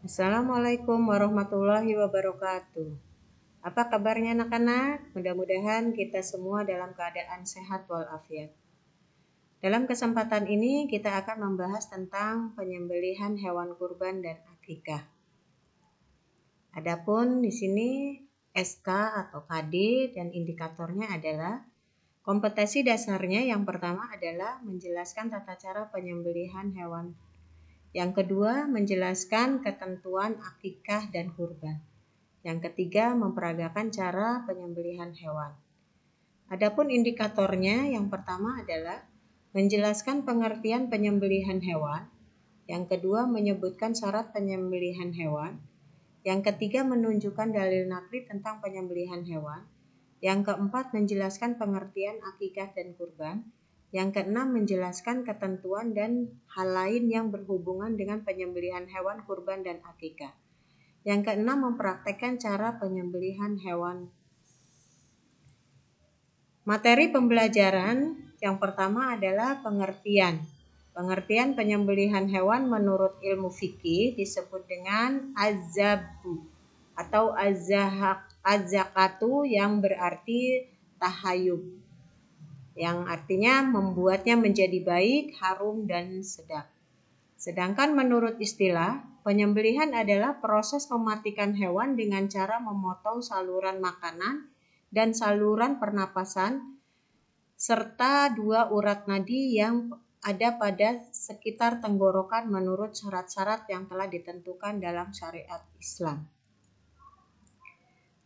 Assalamualaikum warahmatullahi wabarakatuh. Apa kabarnya anak-anak? Mudah-mudahan kita semua dalam keadaan sehat walafiat. Dalam kesempatan ini kita akan membahas tentang penyembelihan hewan kurban dan akikah. Adapun di sini SK atau KD dan indikatornya adalah kompetensi dasarnya yang pertama adalah menjelaskan tata cara penyembelihan hewan. Yang kedua, menjelaskan ketentuan akikah dan kurban. Yang ketiga, memperagakan cara penyembelihan hewan. Adapun indikatornya, yang pertama adalah menjelaskan pengertian penyembelihan hewan. Yang kedua, menyebutkan syarat penyembelihan hewan. Yang ketiga, menunjukkan dalil nakli tentang penyembelihan hewan. Yang keempat, menjelaskan pengertian akikah dan kurban. Yang keenam, menjelaskan ketentuan dan hal lain yang berhubungan dengan penyembelihan hewan kurban dan akikah. Yang keenam, mempraktekkan cara penyembelihan hewan. Materi pembelajaran yang pertama adalah pengertian. Pengertian penyembelihan hewan menurut ilmu fikih disebut dengan az-zabhu atau az-zakatu yang berarti tahayyub, yang artinya membuatnya menjadi baik, harum, dan sedap. Sedangkan menurut istilah, penyembelihan adalah proses mematikan hewan dengan cara memotong saluran makanan dan saluran pernapasan serta dua urat nadi yang ada pada sekitar tenggorokan menurut syarat-syarat yang telah ditentukan dalam syariat Islam.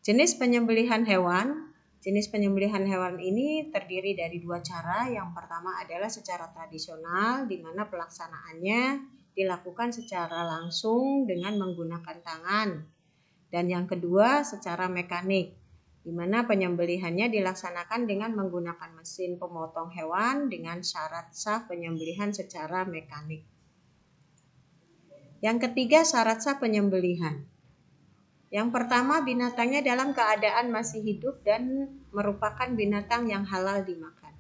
Jenis penyembelihan hewan. Jenis penyembelihan hewan ini terdiri dari dua cara. Yang pertama adalah secara tradisional, di mana pelaksanaannya dilakukan secara langsung dengan menggunakan tangan. Dan yang kedua secara mekanik, di mana penyembelihannya dilaksanakan dengan menggunakan mesin pemotong hewan dengan syarat sah penyembelihan secara mekanik. Yang ketiga, syarat sah penyembelihan. Yang pertama, binatangnya dalam keadaan masih hidup dan merupakan binatang yang halal dimakan.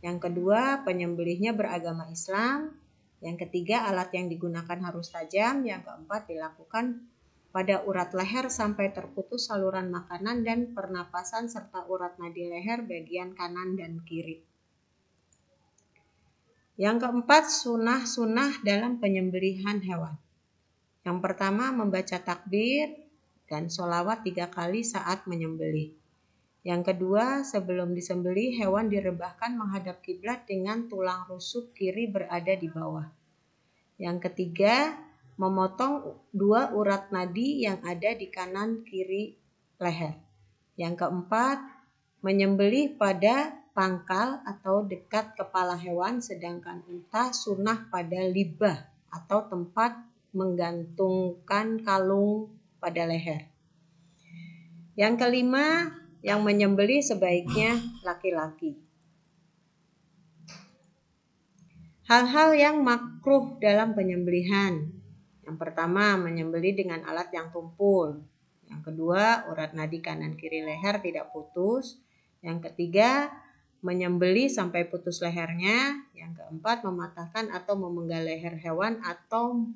Yang kedua, penyembelihnya beragama Islam. Yang ketiga, alat yang digunakan harus tajam. Yang keempat, dilakukan pada urat leher sampai terputus saluran makanan dan pernapasan serta urat nadi leher bagian kanan dan kiri. Yang keempat, sunah-sunah dalam penyembelihan hewan. Yang pertama, membaca takbir dan sholawat 3 kali saat menyembelih. Yang kedua, sebelum disembelih hewan direbahkan menghadap kiblat dengan tulang rusuk kiri berada di bawah. Yang ketiga, memotong 2 urat nadi yang ada di kanan kiri leher. Yang keempat, menyembelih pada pangkal atau dekat kepala hewan, sedangkan unta sunah pada libah atau tempat menggantungkan kalung pada leher. Yang kelima, yang menyembelih sebaiknya laki-laki. Hal-hal yang makruh dalam penyembelihan. Yang pertama, menyembelih dengan alat yang tumpul. Yang kedua, urat nadi kanan kiri leher tidak putus. Yang ketiga, menyembelih sampai putus lehernya. Yang keempat, mematahkan atau memenggal leher hewan atau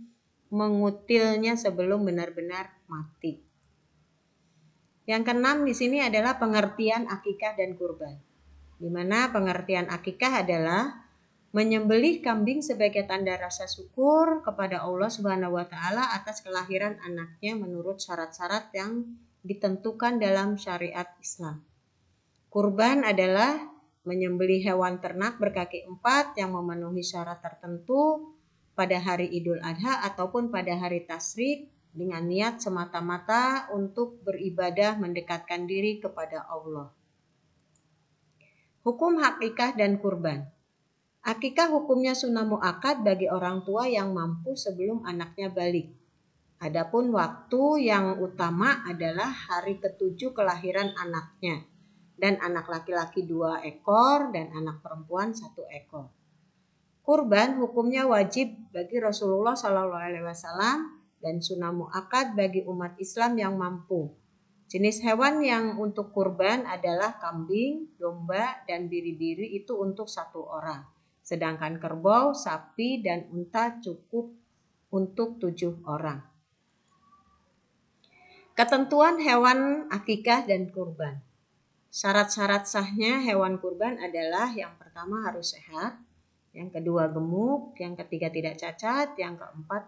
mengutilnya sebelum benar-benar mati. Yang keenam di sini adalah pengertian akikah dan kurban. Di mana pengertian akikah adalah menyembelih kambing sebagai tanda rasa syukur kepada Allah Subhanahu wa taala atas kelahiran anaknya menurut syarat-syarat yang ditentukan dalam syariat Islam. Kurban adalah menyembelih hewan ternak berkaki 4 yang memenuhi syarat tertentu pada hari Idul Adha ataupun pada hari Tasyrik dengan niat semata-mata untuk beribadah mendekatkan diri kepada Allah. Hukum akikah dan kurban. Akikah hukumnya sunnah muakkad bagi orang tua yang mampu sebelum anaknya balik. Adapun waktu yang utama adalah hari ke-7 kelahiran anaknya, dan anak laki-laki 2 ekor dan anak perempuan 1 ekor. Kurban hukumnya wajib bagi Rasulullah SAW dan sunnah muakkad bagi umat Islam yang mampu. Jenis hewan yang untuk kurban adalah kambing, domba, dan biri-biri itu untuk 1 orang. Sedangkan kerbau, sapi, dan unta cukup untuk 7 orang. Ketentuan hewan akikah dan kurban. Syarat-syarat sahnya hewan kurban adalah yang pertama harus sehat, yang kedua gemuk, yang ketiga tidak cacat, yang keempat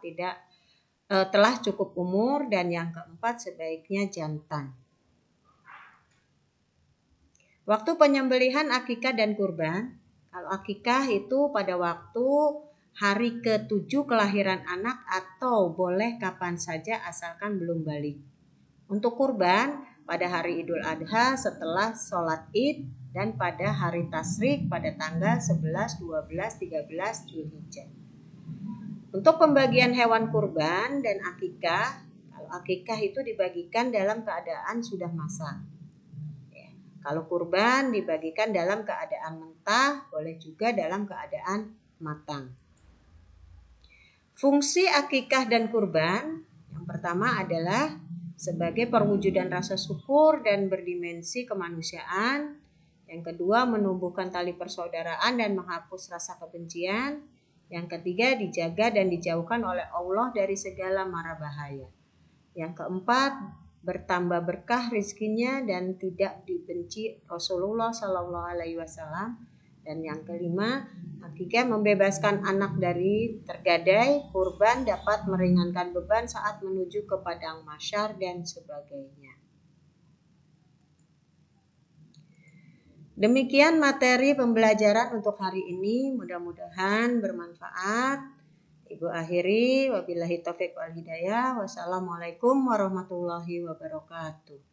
telah cukup umur, dan yang keempat sebaiknya jantan. Waktu penyembelihan akikah dan kurban. Kalau akikah itu pada waktu hari ke-7 kelahiran anak atau boleh kapan saja asalkan belum balik. Untuk kurban pada hari Idul Adha setelah sholat Id dan pada hari Tasyrik pada tanggal 11, 12, 13 Zulhijjah. Untuk pembagian hewan kurban dan akikah, kalau akikah itu dibagikan dalam keadaan sudah masak. Kalau kurban dibagikan dalam keadaan mentah, boleh juga dalam keadaan matang. Fungsi akikah dan kurban yang pertama adalah sebagai perwujudan rasa syukur dan berdimensi kemanusiaan. Yang kedua, menumbuhkan tali persaudaraan dan menghapus rasa kebencian. Yang ketiga, dijaga dan dijauhkan oleh Allah dari segala mara bahaya. Yang keempat, bertambah berkah rizkinya dan tidak dibenci Rasulullah SAW. Dan yang kelima, akikah membebaskan anak dari tergadai, kurban dapat meringankan beban saat menuju ke padang mahsyar dan sebagainya. Demikian materi pembelajaran untuk hari ini, mudah-mudahan bermanfaat. Ibu akhiri, wabillahi taufiq wal hidayah. Wassalamualaikum warahmatullahi wabarakatuh.